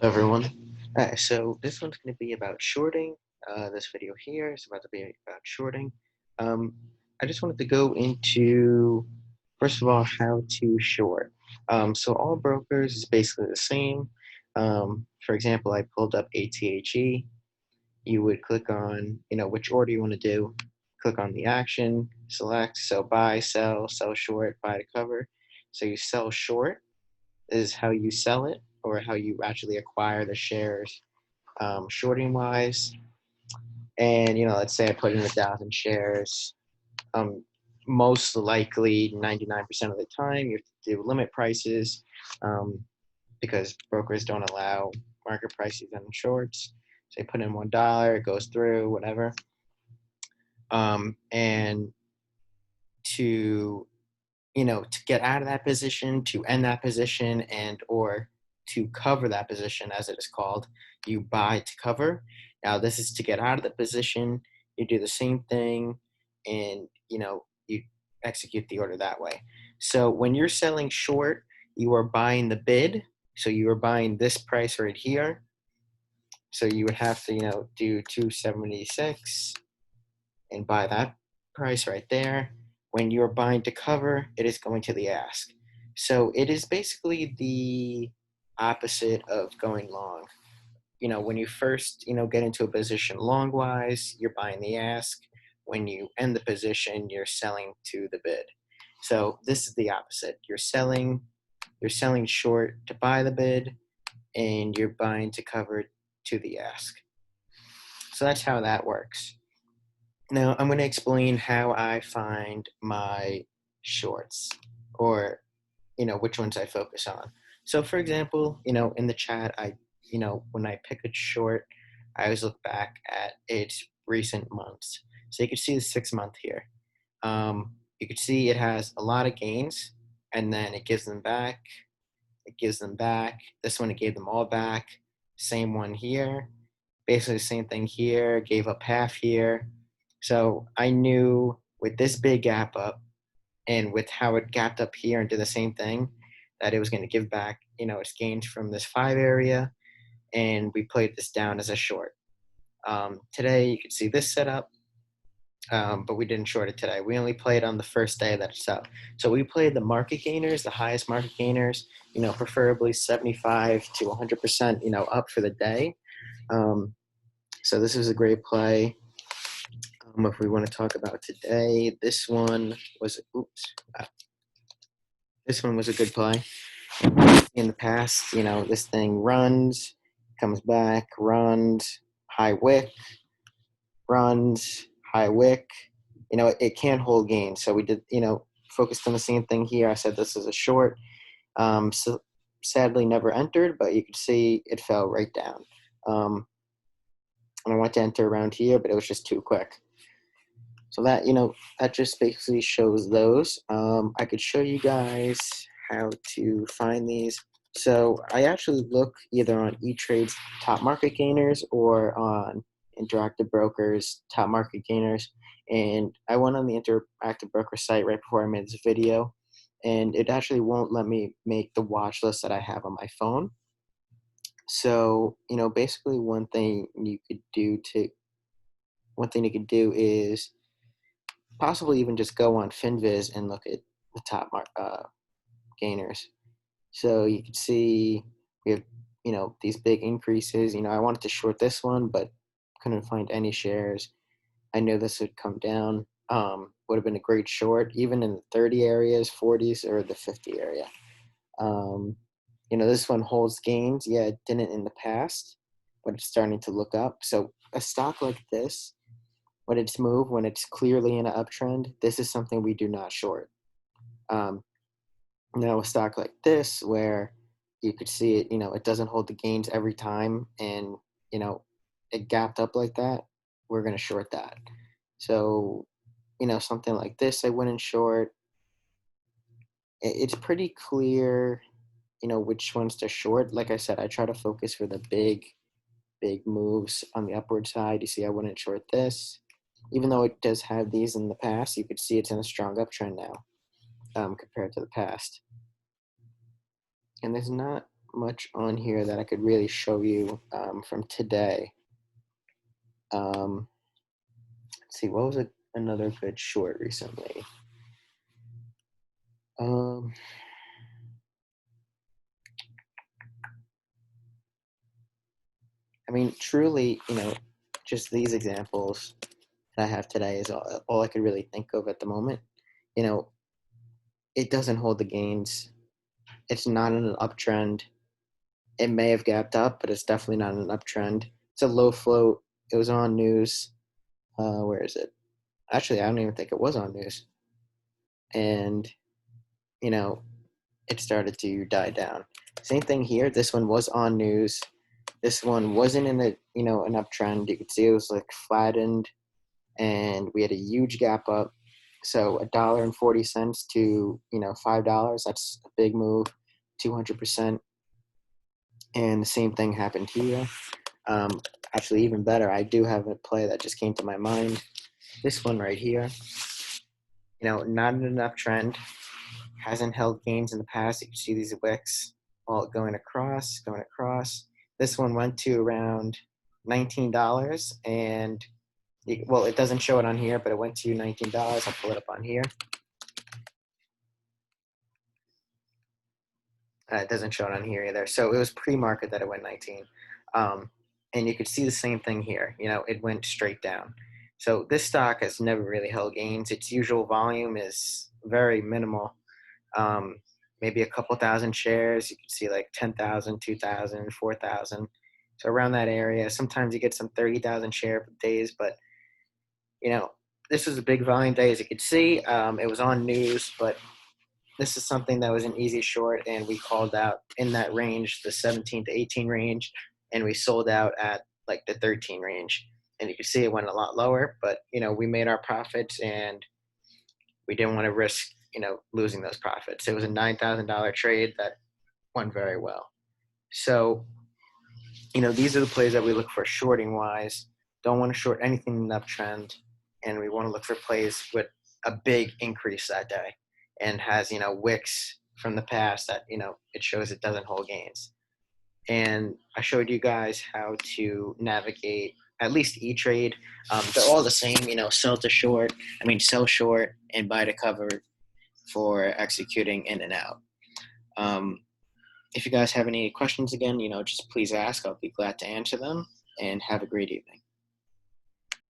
Hello everyone. So this one's going to be about shorting. This video here is about to be about shorting. Um, I just wanted to go into, first of all, how to short. So all brokers is basically the same. For example, I pulled up ATHE. You would click on, which order you want to do. Click on the action, select, so buy, sell short, buy to cover. So you sell short is how you sell it or how you actually acquire the shares shorting wise. And let's say I put in 1,000 shares. Um, Most likely, 99% of the time, you have to do limit prices because brokers don't allow market prices on shorts. So you put in $1, it goes through, whatever. And to to get out of that position, to end that position, and or to cover that position, as it is called, you buy to cover. Now, this is to get out of the position. You do the same thing, and you execute the order that way. So when you're selling short, you are buying the bid. So you are buying this price right here. So you would have to do 276 and buy that price right there. When you're buying to cover, it is going to the ask. So it is basically the opposite of going long. When you first, get into a position long wise, you're buying the ask. When you end the position, you're selling to the bid. So this is the opposite. You're selling short to buy the bid, and you're buying to cover to the ask. So that's how that works. Now, I'm going to explain how I find my shorts or, which ones I focus on. So, for example, in the chat, when I pick a short, I always look back at its recent months. So you can see the 6 month here. You can see it has a lot of gains, and then it gives them back. It gives them back. This one, it gave them all back. Same one here. Basically, the same thing here. Gave up half here. So I knew with this big gap up and with how it gapped up here and did the same thing, that it was going to give back, its gains from this 5 area, and we played this down as a short. Today, you can see this setup, but we didn't short it today. We only played on the first day that it's up. So we played the market gainers, the highest market gainers, preferably 75 to 100%, up for the day. So this is a great play. If we want to talk about today, this one was a good play. In the past, this thing runs, comes back, runs, high wick, runs, high wick. It can't hold gains. So we did, focused on the same thing here. I said this is a short. So sadly never entered, but you could see it fell right down. And I went to enter around here, but it was just too quick. So that, that just basically shows those. I could show you guys how to find these. So I actually look either on E-Trade's top market gainers or on Interactive Brokers top market gainers. And I went on the Interactive Broker site right before I made this video, and it actually won't let me make the watch list that I have on my phone. So, basically one thing you could do is possibly even just go on FinViz and look at the top gainers. So you can see we have, these big increases. I wanted to short this one, but couldn't find any shares. I knew this would come down. Would have been a great short, even in the 30 areas, 40s, or the 50 area. This one holds gains. Yeah, it didn't in the past, but it's starting to look up. So a stock like this, when it's clearly in an uptrend, this is something we do not short. Now a stock like this, where you could see it, it doesn't hold the gains every time, and it gapped up like that, we're going to short that. So something like this, I wouldn't short. It's pretty clear, which ones to short. Like I said, I try to focus for the big moves on the upward side. You see, I wouldn't short this. Even though it does have these in the past, you could see it's in a strong uptrend now compared to the past. And there's not much on here that I could really show you from today. Let's see, what was another good short recently? Um, I mean, truly, just these examples that I have today is all I could really think of at the moment. You know, it doesn't hold the gains. It's not in an uptrend. It may have gapped up, but it's definitely not in an uptrend. It's a low float. It was on news. Where is it? Actually, I don't even think it was on news. And, you know, it started to die down. Same thing here. This one was on news. This one wasn't in an uptrend. You could see it was like flattened, and we had a huge gap up. So $1.40 to $5. That's a big move, 200%. And the same thing happened here. Um, Actually, even better, I do have a play that just came to my mind. This one right here. Not in an uptrend. Hasn't held gains in the past. You can see these wicks all going across, going across. This one went to around $19, and well, it doesn't show it on here, but it went to $19. I'll pull it up on here. It doesn't show it on here either. So it was pre-market that it went 19. And you could see the same thing here. It went straight down. So this stock has never really held gains. Its usual volume is very minimal. Um, Maybe a couple thousand shares. You can see like 10,000, 2,000, 4,000. So around that area. Sometimes you get some 30,000 share days, but this was a big volume day, as you could see. It was on news, but this is something that was an easy short, and we called out in that range, the 17 to 18 range, and we sold out at like the 13 range. And you can see it went a lot lower, but we made our profits, and we didn't want to risk losing those profits. It was a $9,000 trade that went very well. So these are the plays that we look for shorting wise. Don't want to short anything in the uptrend, and we want to look for plays with a big increase that day and has wicks from the past that it shows it doesn't hold gains. And I showed you guys how to navigate at least E-Trade. They're all the same, sell short and buy to cover for executing in and out. If you guys have any questions again, just please ask. I'll be glad to answer them, and have a great evening.